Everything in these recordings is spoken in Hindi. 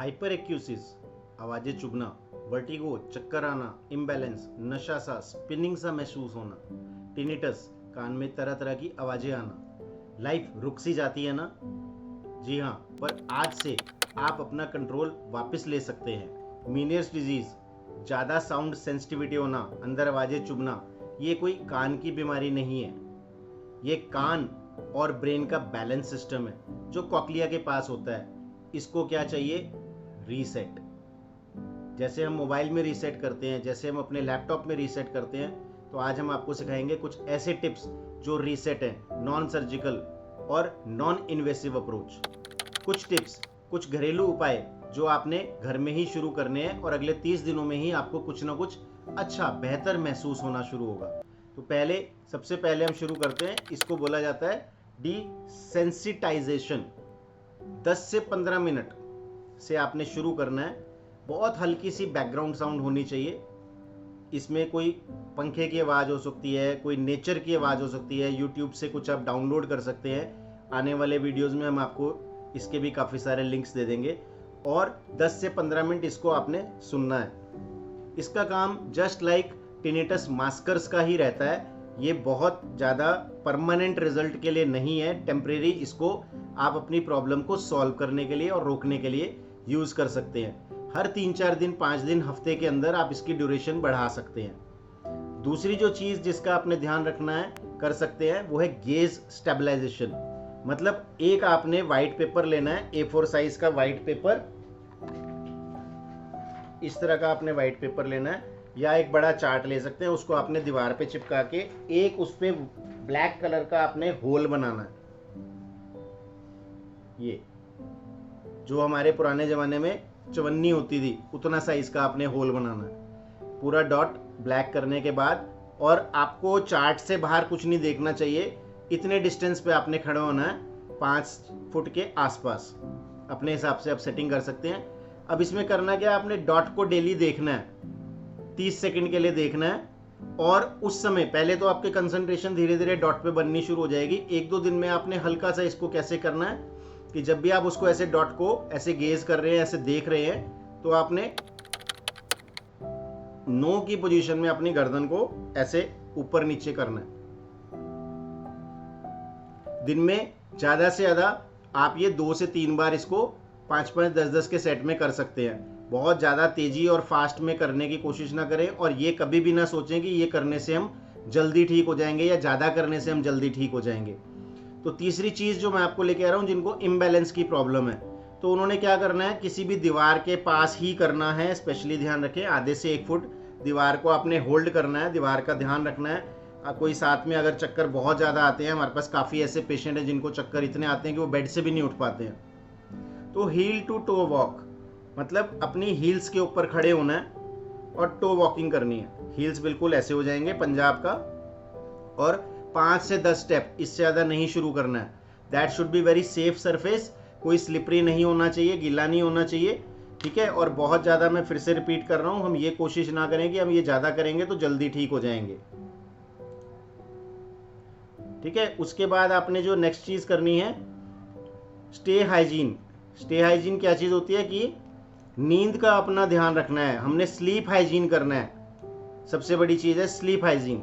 हाइपर एक्यूसिस, आवाजें चुभना, वर्टिगो, चक्कर आना, इम्बैलेंस, नशा सा, स्पिनिंग सा महसूस होना, टिनिटस, कान में तरह तरह की आवाजें आना, लाइफ रुक सी जाती है ना। जी हाँ, पर आज से आप अपना कंट्रोल वापस ले सकते हैं। मीनियर्स डिजीज, ज़्यादा साउंड सेंसिटिविटी होना, अंदर आवाजें चुभना, ये कोई कान की बीमारी नहीं है। ये कान और ब्रेन का बैलेंस सिस्टम है जो कॉक्लिया के पास होता है। इसको क्या चाहिए? रीसेट। जैसे हम मोबाइल में रीसेट करते हैं, जैसे हम अपने लैपटॉप में रीसेट करते हैं, तो आज हम आपको सिखाएंगे कुछ ऐसे टिप्स जो रीसेट हैं, नॉन सर्जिकल और नॉन इन्वेसिव अप्रोच। कुछ टिप्स, कुछ घरेलू उपाय जो आपने घर में ही शुरू करने हैं और अगले 30 दिनों में ही आपको कुछ ना कुछ अच्छा बेहतर महसूस होना शुरू होगा। तो सबसे पहले हम शुरू करते हैं, इसको बोला जाता है डिसेंसिटाइजेशन। 10 से 15 मिनट से आपने शुरू करना है। बहुत हल्की सी बैकग्राउंड साउंड होनी चाहिए। इसमें कोई पंखे की आवाज़ हो सकती है, कोई नेचर की आवाज़ हो सकती है। यूट्यूब से कुछ आप डाउनलोड कर सकते हैं। आने वाले वीडियोस में हम आपको इसके भी काफ़ी सारे लिंक्स दे देंगे। और 10 से 15 मिनट इसको आपने सुनना है। इसका काम जस्ट लाइक टिनिटस मास्कर्स का ही रहता है। ये बहुत ज़्यादा परमानेंट रिजल्ट के लिए नहीं है, टेम्परेरी। इसको आप अपनी प्रॉब्लम को सॉल्व करने के लिए और रोकने के लिए यूज़ कर सकते हैं। हर 3-4 दिन, 5 दिन, हफ्ते के अंदर आप इसकी ड्यूरेशन बढ़ा सकते हैं। दूसरी जो चीज़ जिसका आपने ध्यान रखना है, कर सकते हैं, वो है गेज स्टेबलाइजेशन। मतलब एक आपने वाइट पेपर लेना है, A4 साइज का वाइट पेपर, इस तरह का आपने वाइट पेपर लेना है, या एक बड़ा चार्ट ले सकते हैं। उसको आपने दीवार पे चिपका के एक उस पे ब्लैक कलर का आपने होल बनाना है। ये जो हमारे पुराने ज़माने में चवन्नी होती थी, उतना साइज का आपने होल बनाना है। पूरा डॉट ब्लैक करने के बाद, और आपको चार्ट से बाहर कुछ नहीं देखना चाहिए। इतने डिस्टेंस पे आपने खड़ा होना है, 5 फुट के आसपास। अपने हिसाब से आप सेटिंग कर सकते हैं। अब इसमें करना क्या, आपने डॉट को डेली देखना है, 30 सेकंड के लिए देखना है। और उस समय पहले तो आपके कंसंट्रेशन धीरे धीरे डॉट पे बननी शुरू हो जाएगी। 1-2 दिन में आपने हल्का सा इसको कैसे करना है कि जब भी आप उसको ऐसे डॉट को ऐसे गेज कर रहे हैं, ऐसे देख रहे हैं, तो आपने नो की पोजीशन में अपनी गर्दन को ऐसे ऊपर नीचे करना है। दिन में ज़्यादा से ज़्यादा आप ये 2 से 3 बार इसको 5-5, 10-10 के सेट में कर सकते हैं। बहुत ज़्यादा तेज़ी और फास्ट में करने की कोशिश ना करें, और ये कभी भी ना सोचें कि ये करने से हम जल्दी ठीक हो जाएंगे या ज़्यादा करने से हम जल्दी ठीक हो जाएंगे। तो तीसरी चीज़ जो मैं आपको लेके आ रहा हूँ, जिनको इम्बैलेंस की प्रॉब्लम है, तो उन्होंने क्या करना है, किसी भी दीवार के पास ही करना है। स्पेशली ध्यान रखें, आधे से 1 फुट दीवार को आपने होल्ड करना है, दीवार का ध्यान रखना है। कोई साथ में अगर चक्कर बहुत ज़्यादा आते हैं, हमारे पास काफ़ी ऐसे पेशेंट हैं जिनको चक्कर इतने आते हैं कि वो बेड से भी नहीं उठ पाते हैं, तो हील टू टो वॉक, मतलब अपनी हील्स के ऊपर खड़े होना है और टो वॉकिंग करनी है। हील्स बिल्कुल ऐसे हो जाएंगे पंजाब का, और 5 से 10 स्टेप, इससे ज़्यादा नहीं शुरू करना है। That should be very safe surface, कोई स्लिपरी नहीं होना चाहिए, गीला नहीं होना चाहिए, ठीक है। और बहुत ज़्यादा, मैं फिर से रिपीट कर रहा हूँ, हम ये कोशिश ना करें कि हम ये ज़्यादा करेंगे तो जल्दी ठीक हो जाएंगे, ठीक है। उसके बाद आपने जो नेक्स्ट चीज़ करनी है, स्टे हाइजीन। स्टे हाइजीन क्या चीज़ होती है कि नींद का अपना ध्यान रखना है। हमने स्लीप हाइजीन करना है। सबसे बड़ी चीज़ है स्लीप हाइजीन।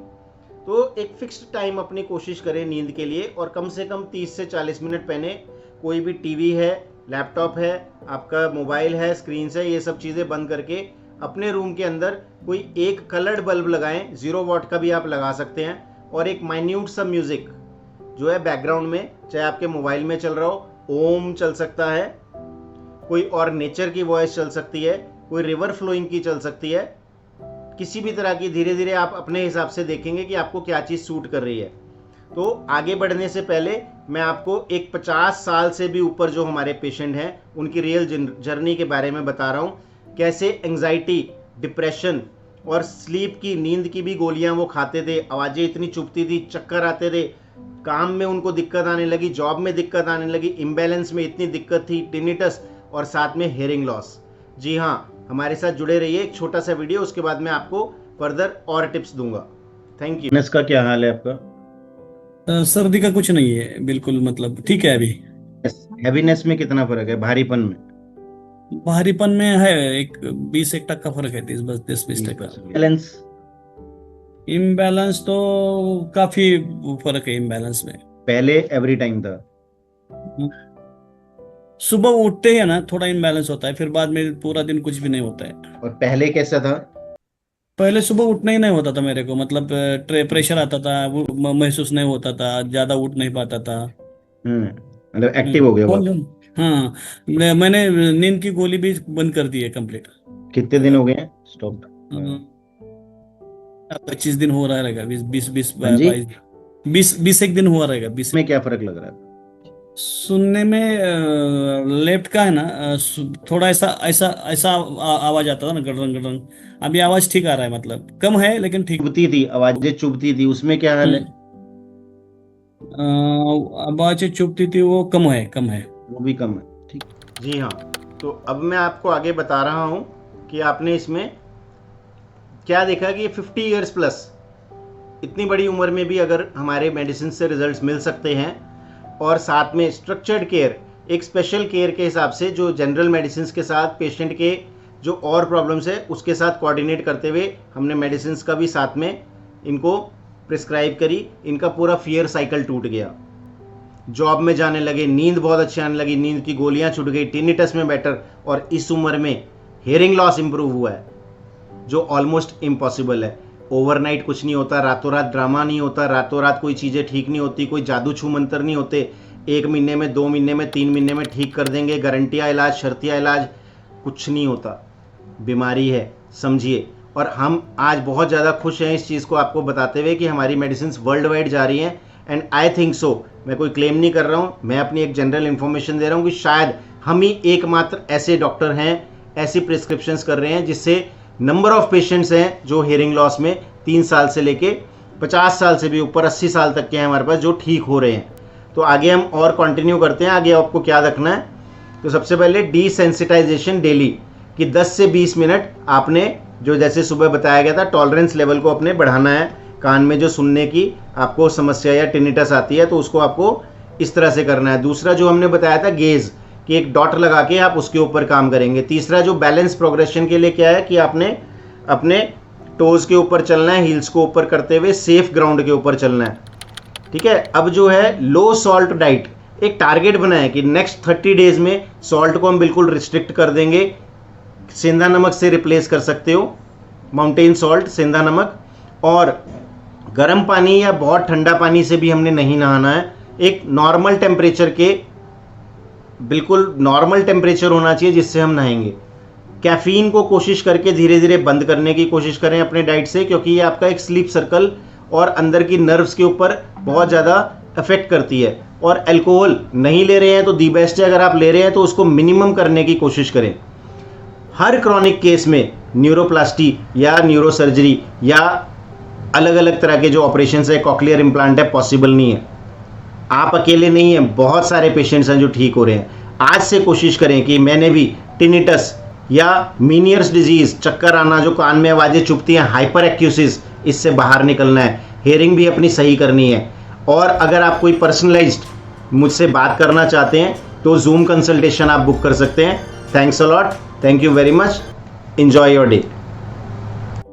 तो एक फिक्स्ड टाइम अपनी कोशिश करें नींद के लिए, और कम से कम 30 से 40 मिनट पहले कोई भी टीवी है, लैपटॉप है, आपका मोबाइल है, स्क्रीन है, ये सब चीज़ें बंद करके अपने रूम के अंदर कोई एक कलर्ड बल्ब लगाएं। 0 वॉट का भी आप लगा सकते हैं। और एक माइन्यूट सा म्यूज़िक जो है बैकग्राउंड में, चाहे आपके मोबाइल में चल रहा हो, ओम चल सकता है, कोई और नेचर की वॉइस चल सकती है, कोई रिवर फ्लोइंग की चल सकती है, किसी भी तरह की। धीरे धीरे आप अपने हिसाब से देखेंगे कि आपको क्या चीज़ सूट कर रही है। तो आगे बढ़ने से पहले मैं आपको एक 50 साल से भी ऊपर जो हमारे पेशेंट हैं, उनकी रियल जर्नी के बारे में बता रहा हूँ। कैसे एंग्जाइटी, डिप्रेशन और स्लीप की, नींद की भी गोलियां वो खाते थे, आवाज़ें इतनी चुभती थी, चक्कर आते थे, काम में उनको दिक्कत आने लगी, जॉब में दिक्कत आने लगी, इम्बैलेंस में इतनी दिक्कत थी, टिनिटस, और साथ में हेयरिंग लॉस। जी हाँ, हमारे साथ जुड़े रहिए। एक छोटा सा वीडियो, उसके बाद मैं आपको फर्दर और टिप्स दूंगा। Thank you. इसका क्या हाल है आपका? सर्दी का कुछ नहीं है, बिल्कुल मतलब ठीक है अभी। हैवीनेस में कितना फर्क है, भारीपन में? बाहरीपन में है एक 20-1% फर्क है, 10-20%। बैलेंस? इम्बैलेंस तो काफी फर्क है इम्बैलेंस में। पहले एवरी टाइम था? सुबह उठते हैं ना थोड़ा इम्बैलेंस होता है, फिर बाद में पूरा दिन कुछ भी नहीं होता है। और पहले कैसा था? पहले सुबह उठना ही नहीं होता था मेरे को, मतलब प्रेशर आता था, वो महसूस नहीं होता था, ज्यादा उठ नहीं पाता था। मतलब एक्टिव हो गया बहुत? हाँ, मैंने नींद की गोली भी बंद कर दी है कंप्लीट। कितने दिन हो गए हैं स्टॉप? 25 दिन हो रहा रहेगा, 20 हाँ जी। 22 20 एक दिन हुआ रहेगा, 20। में क्या फर्क लग रहा है? सुनने में लेफ्ट का है ना, थोड़ा ऐसा ऐसा ऐसा आवाज आता था ना, गड़रंग गड़रंग। अभी आवाज ठीक आ रहा है, मतलब कम है लेकिन ठीक। चुभती थी, आवाजें चुभती थी, उसमें क्या हाल है? आवाज चुभती थी, वो कम है, कम है। वो भी कम है, ठीक। जी हाँ, तो अब मैं आपको आगे बता रहा हूँ कि आपने इसमें क्या देखा कि 50 इयर्स प्लस, इतनी बड़ी उम्र में भी अगर हमारे मेडिसिन से रिजल्ट्स मिल सकते हैं, और साथ में स्ट्रक्चर्ड केयर, एक स्पेशल केयर के हिसाब से जो जनरल मेडिसिन के साथ पेशेंट के जो और प्रॉब्लम्स है उसके साथ कोऑर्डिनेट करते हुए हमने मेडिसिन का भी साथ में इनको प्रिस्क्राइब करी। इनका पूरा फियर साइकिल टूट गया, जॉब में जाने लगे, नींद बहुत अच्छी आने लगी, नींद की गोलियां छूट गई, टिनिटस में बेटर, और इस उम्र में हेयरिंग लॉस इंप्रूव हुआ है, जो ऑलमोस्ट इम्पॉसिबल है। ओवरनाइट कुछ नहीं होता, रातों रात ड्रामा नहीं होता, रातों रात कोई चीज़ें ठीक नहीं होती, कोई जादू छू मंतर नहीं होते। 1 महीने में, 2 महीने में, 3 महीने में ठीक कर देंगे, गारंटिया इलाज, शर्तिया इलाज, कुछ नहीं होता। बीमारी है, समझिए। और हम आज बहुत ज़्यादा खुश हैं इस चीज़ को आपको बताते हुए कि हमारी मेडिसिन वर्ल्ड वाइड जा रही हैं। एंड आई थिंक सो, मैं कोई क्लेम नहीं कर रहा हूँ, मैं अपनी एक जनरल इन्फॉर्मेशन दे रहा हूँ कि शायद हम ही एकमात्र ऐसे डॉक्टर हैं, ऐसी प्रिस्क्रिप्शंस कर रहे हैं जिससे नंबर ऑफ पेशेंट्स हैं जो हेयरिंग लॉस में 3 साल से लेके 50 साल से भी ऊपर 80 साल तक के हैं हमारे पास, जो ठीक हो रहे हैं। तो आगे हम और कंटिन्यू करते हैं। आगे आपको क्या रखना है, तो सबसे पहले डिसेंसिटाइजेशन डेली कि 10 से 20 मिनट आपने, जो जैसे सुबह बताया गया था, टॉलरेंस लेवल को अपने बढ़ाना है। कान में जो सुनने की आपको समस्या या टिनिटस आती है तो उसको आपको इस तरह से करना है। दूसरा जो हमने बताया था गेज, कि एक डॉट लगा के आप उसके ऊपर काम करेंगे। तीसरा जो बैलेंस प्रोग्रेशन के लिए क्या है कि आपने अपने टोज के ऊपर चलना है, हील्स को ऊपर करते हुए सेफ ग्राउंड के ऊपर चलना है, ठीक है। अब जो है लो सॉल्ट डाइट, एक टारगेट बनाए कि नेक्स्ट 30 डेज में सॉल्ट को हम बिल्कुल रिस्ट्रिक्ट कर देंगे। सेंधा नमक से रिप्लेस कर सकते हो, माउंटेन सॉल्ट, सेंधा नमक। और गर्म पानी या बहुत ठंडा पानी से भी हमने नहीं नहाना है। एक नॉर्मल टेम्परेचर के, बिल्कुल नॉर्मल टेम्परेचर होना चाहिए जिससे हम नहाएंगे। कैफीन को कोशिश करके धीरे धीरे बंद करने की कोशिश करें अपने डाइट से, क्योंकि ये आपका एक स्लीप सर्कल और अंदर की नर्व्स के ऊपर बहुत ज़्यादा अफेक्ट करती है। और अल्कोहल नहीं ले रहे हैं तो दी बेस्ट है, अगर आप ले रहे हैं तो उसको मिनिमम करने की कोशिश करें। हर क्रॉनिक केस में न्यूरोप्लास्टी या न्यूरोसर्जरी या अलग अलग तरह के जो ऑपरेशन है, कॉक्लियर इम्प्लांट है, पॉसिबल नहीं है। आप अकेले नहीं हैं, बहुत सारे पेशेंट्स हैं जो ठीक हो रहे हैं। आज से कोशिश करें कि मैंने भी टिनिटस या मीनियर्स डिजीज, चक्कर आना, जो कान में आवाज़ें चुभती हैं, हाइपर एक्यूसिस, इससे बाहर निकलना है। हेयरिंग भी अपनी सही करनी है। और अगर आप कोई पर्सनलाइज्ड मुझसे बात करना चाहते हैं तो जूम कंसल्टेशन आप बुक कर सकते हैं। Thanks a lot, thank you very much, enjoy your day.